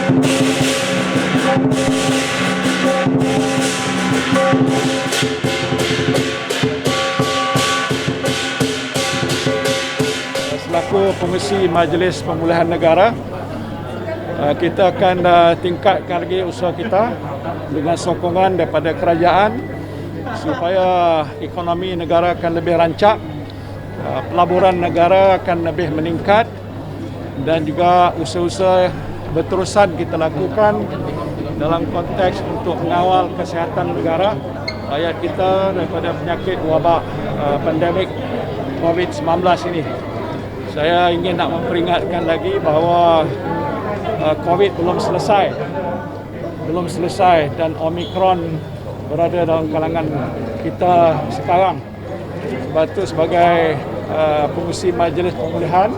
Selaku pengerusi Majlis Pemulihan Negara, kita akan tingkatkan lagi usaha kita dengan sokongan daripada kerajaan supaya ekonomi negara akan lebih rancak, pelaburan negara akan lebih meningkat dan juga usaha-usaha berterusan kita lakukan dalam konteks untuk mengawal kesihatan negara rakyat kita daripada penyakit wabak pandemik COVID-19 ini. Saya ingin nak memperingatkan lagi bahawa COVID belum selesai dan Omicron berada dalam kalangan kita sekarang. Sebab itu sebagai pengerusi Majlis Pemulihan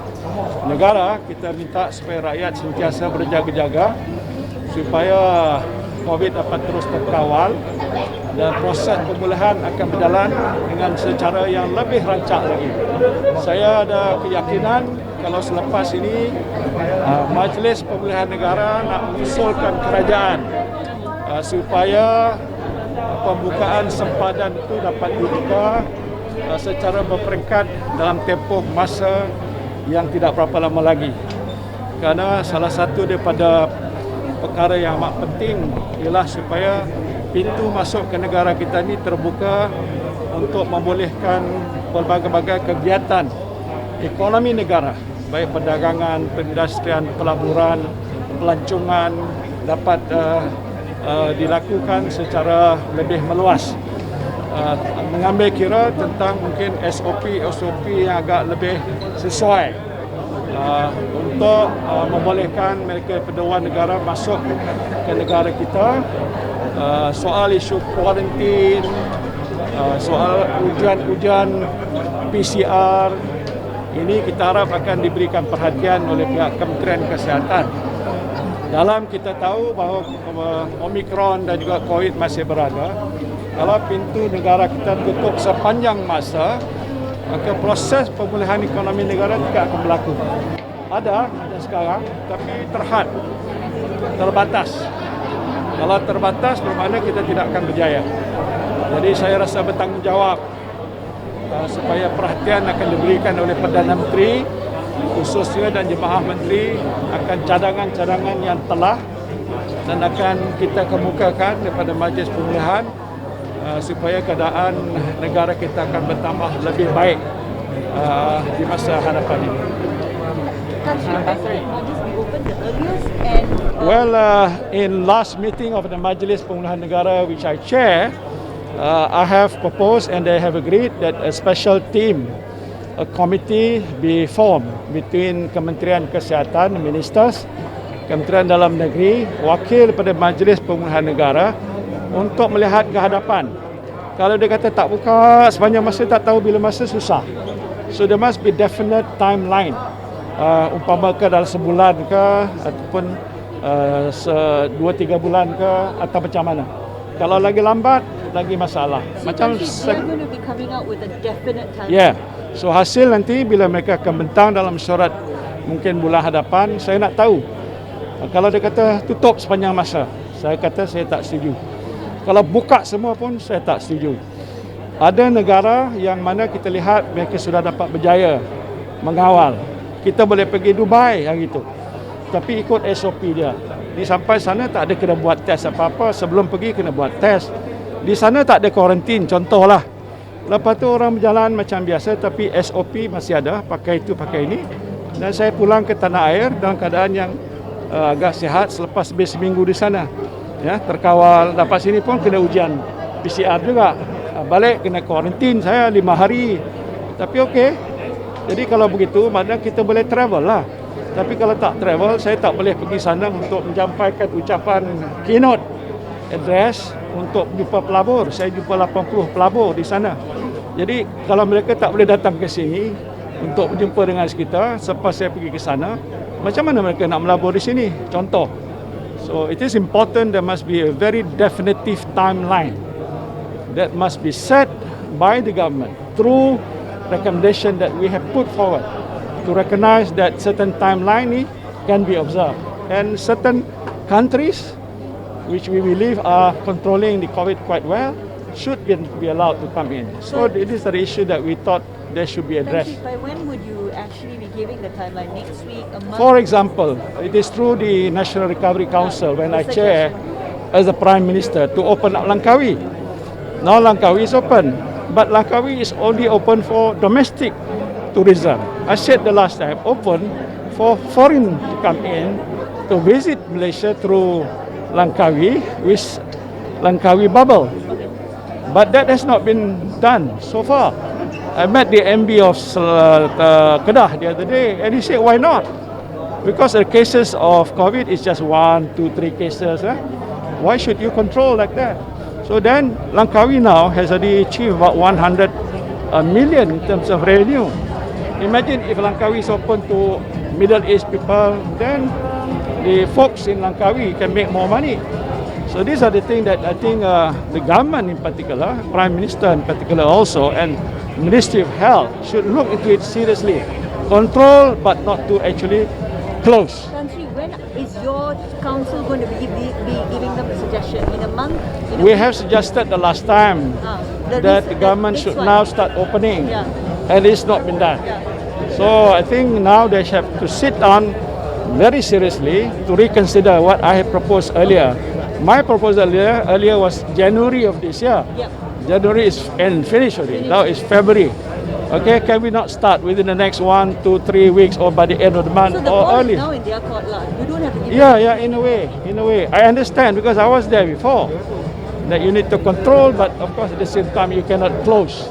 Negara, kita minta supaya rakyat sentiasa berjaga-jaga supaya COVID dapat terus terkawal dan proses pemulihan akan berjalan dengan secara yang lebih rancak lagi. Saya ada keyakinan kalau selepas ini Majlis Pemulihan Negara nak mengusulkan kerajaan supaya pembukaan sempadan itu dapat dibuka secara berperingkat dalam tempoh masa yang tidak berapa lama lagi. Kerana salah satu daripada perkara yang amat penting ialah supaya pintu masuk ke negara kita ini terbuka untuk membolehkan pelbagai-bagai kegiatan ekonomi negara, baik perdagangan, perindustrian, pelaburan, pelancongan dapat dilakukan secara lebih meluas. Mengambil kira tentang mungkin SOP yang agak lebih sesuai untuk membolehkan mereka pendewan negara masuk ke negara kita. Soal isu kuarantin, soal ujian PCR, ini kita harap akan diberikan perhatian oleh pihak Kementerian Kesihatan. Dalam kita tahu bahawa Omicron dan juga COVID masih berada, kalau pintu negara kita tutup sepanjang masa, maka proses pemulihan ekonomi negara tidak akan berlaku. Ada sekarang, tapi terbatas. Kalau terbatas, bermakna kita tidak akan berjaya. Jadi saya rasa bertanggungjawab supaya perhatian akan diberikan oleh Perdana Menteri, khususnya dan Jemaah Menteri akan cadangan-cadangan yang telah dan akan kita kemukakan daripada Majlis Pemulihan supaya keadaan negara kita akan bertambah lebih baik di masa hadapan ini. Well, in last meeting of the Majlis Pemulihan Negara which I chair, I have proposed and they have agreed that a special team, a committee be formed between Kementerian Kesihatan, Ministers, Kementerian Dalam Negeri, wakil pada Majlis Pemulihan Negara untuk melihat ke hadapan. Kalau dia kata tak buka sepanjang masa, tak tahu bila masa, susah. So there must be definite timeline. Umpama ke dalam sebulan ke ataupun 2-3 bulan ke atau macam mana. Kalau lagi lambat, lagi masalah. So macam they're going to be coming out with a definite timeline. yeah. So hasil nanti bila mereka akan bentang dalam surat mungkin bulan hadapan, saya nak tahu. Kalau dia kata tutup sepanjang masa, saya kata saya tak setuju. Kalau buka semua pun saya tak setuju. Ada negara yang mana kita lihat mereka sudah dapat berjaya mengawal. Kita boleh pergi Dubai hari itu, tapi ikut SOP dia. Di sampai sana tak ada kena buat test apa-apa, sebelum pergi kena buat test. Di sana tak ada kuarantin, contohlah. Lepas tu orang berjalan macam biasa, tapi SOP masih ada, pakai itu, pakai ini. Dan saya pulang ke tanah air dalam keadaan yang agak sihat selepas lebih seminggu di sana. Ya, terkawal. Dapat sini pun kena ujian PCR juga. Balik kena kuarantin saya 5 hari. Tapi okey. Jadi kalau begitu, maknanya kita boleh travel lah. Tapi kalau tak travel, saya tak boleh pergi sana untuk menyampaikan ucapan keynote address untuk jumpa pelabur. Saya jumpa 80 pelabur di sana. Jadi kalau mereka tak boleh datang ke sini untuk berjumpa dengan kita selepas saya pergi ke sana, macam mana mereka nak melabur di sini? Contoh. So it is important there must be a very definitive timeline that must be set by the government through recommendation that we have put forward to recognize that certain timeline can be observed and certain countries which we believe are controlling the COVID quite well should be allowed to come in. So it is an issue that we thought they should be Tan addressed. Sri, by when would you actually be giving the timeline? Next week, a month? For example, it is through the National Recovery Council when I chair as the Prime Minister to open up Langkawi. Now Langkawi is open, but Langkawi is only open for domestic tourism. I said the last time, open for foreign to come in to visit Malaysia through Langkawi with Langkawi bubble. But that has not been done so far. I met the MD of Kedah the other day and he said, why not? Because the cases of COVID is just 1, 2, 3 cases. Why should you control like that? So then Langkawi now has already achieved about 100 million in terms of revenue. Imagine if Langkawi is open to Middle East people, then the folks in Langkawi can make more money. So these are the things that I think the government in particular, Prime Minister in particular also, and Ministry of Health should look into it seriously. Control, but not to actually close. Tan Sri, when is your council going to be giving them a suggestion? In a month? In a We week? have suggested the last time that the government should now start opening, Yeah. and it's not been done. Yeah. So I think now they have to sit down very seriously to reconsider what I had proposed earlier. My proposal earlier was January of this year. Yep. January is finished already. Now it's February. Okay, can we not start within the next 1, 2, 3 weeks or by the end of the month So the or ball early? is now in their court lah. You don't have to give Yeah, in a way. I understand because I was there before that you need to control, but of course at the same time you cannot close.